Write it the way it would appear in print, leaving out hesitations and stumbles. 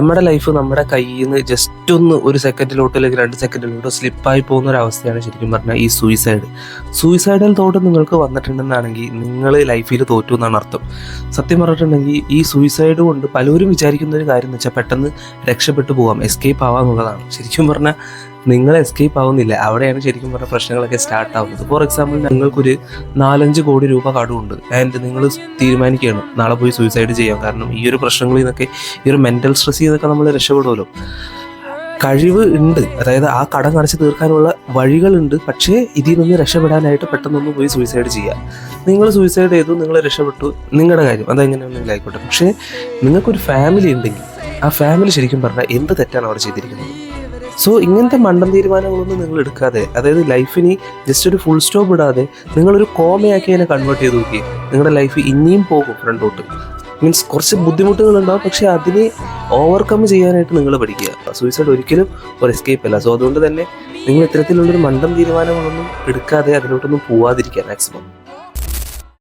നമ്മുടെ ലൈഫ് നമ്മുടെ കയ്യിൽ നിന്ന് ജസ്റ്റ് ഒന്ന് ഒരു സെക്കൻഡിലോട്ടോ അല്ലെങ്കിൽ 2 സെക്കൻഡിലോട്ടോ സ്ലിപ്പായി പോകുന്ന ഒരു അവസ്ഥയാണ് ശരിക്കും പറഞ്ഞാൽ ഈ സൂയിസൈഡൽ തോട്ട് നിങ്ങൾക്ക് വന്നിട്ടുണ്ടെന്നാണെങ്കിൽ നിങ്ങൾ ലൈഫിൽ തോറ്റു എന്നാണ് അർത്ഥം. സത്യം പറഞ്ഞിട്ടുണ്ടെങ്കിൽ ഈ സൂയിസൈഡ് കൊണ്ട് പലരും വിചാരിക്കുന്ന ഒരു കാര്യം എന്ന് വെച്ചാൽ പെട്ടെന്ന് രക്ഷപ്പെട്ടു പോകാം, എസ്കേപ്പ് ആവാന്നുള്ളതാണ്. ശരിക്കും പറഞ്ഞാൽ നിങ്ങൾ എസ്കേപ്പ് ആവുന്നില്ല, അവിടെയാണ് ശരിക്കും പറഞ്ഞ പ്രശ്നങ്ങളൊക്കെ സ്റ്റാർട്ട് ആവുന്നത്. ഫോർ എക്സാമ്പിൾ, നിങ്ങൾക്കൊരു 4-5 കോടി രൂപ കടമുണ്ട് ആൻഡ് നിങ്ങൾ തീരുമാനിക്കുകയാണ് നാളെ പോയി സൂയിസൈഡ് ചെയ്യാം. കാരണം ഈ ഒരു പ്രശ്നങ്ങളിൽ നിന്നൊക്കെ, ഈ ഒരു മെൻ്റൽ സ്ട്രെസ്സിൽ നിന്നൊക്കെ നമ്മൾ രക്ഷപ്പെടുമല്ലോ. കഴിവ് ഉണ്ട്, അതായത് ആ കടം കാണിച്ച് തീർക്കാനുള്ള വഴികളുണ്ട്. പക്ഷേ ഇതിൽ നിന്ന് രക്ഷപ്പെടാനായിട്ട് പെട്ടെന്നൊന്ന് പോയി സൂയിസൈഡ് ചെയ്യുക. നിങ്ങൾ സൂയിസൈഡ് ചെയ്തു, നിങ്ങൾ രക്ഷപ്പെട്ടു, നിങ്ങളുടെ കാര്യം അതെങ്ങനെയാണെങ്കിലും ആയിക്കോട്ടെ. പക്ഷേ നിങ്ങൾക്കൊരു ഫാമിലി ഉണ്ടെങ്കിൽ ആ ഫാമിലി ശരിക്കും പറഞ്ഞാൽ എന്ത് തെറ്റാണ് അവർ ചെയ്തിരിക്കുന്നത്? സോ ഇങ്ങനത്തെ മണ്ടൻ തീരുമാനങ്ങളൊന്നും നിങ്ങൾ എടുക്കാതെ, അതായത് ലൈഫിന് ജസ്റ്റ് ഒരു ഫുൾ സ്റ്റോപ്പ് ഇടാതെ നിങ്ങളൊരു കോമയാക്കി അതിനെ കൺവേർട്ട് ചെയ്ത് നോക്കി. നിങ്ങളുടെ ലൈഫ് ഇനിയും പോകും ഫ്രണ്ടോട്ട്. മീൻസ് കുറച്ച് ബുദ്ധിമുട്ടുകളുണ്ടാവും, പക്ഷേ അതിനെ ഓവർകം ചെയ്യാനായിട്ട് നിങ്ങൾ പഠിക്കുക. സൂയിസൈഡ് ഒരിക്കലും ഒരു എസ്കേപ്പ് അല്ല. സോ അതുകൊണ്ട് തന്നെ നിങ്ങൾ ഇത്തരത്തിലുള്ളൊരു മണ്ടൻ തീരുമാനങ്ങളൊന്നും എടുക്കാതെ അതിലോട്ടൊന്നും പോവാതിരിക്കുക മാക്സിമം.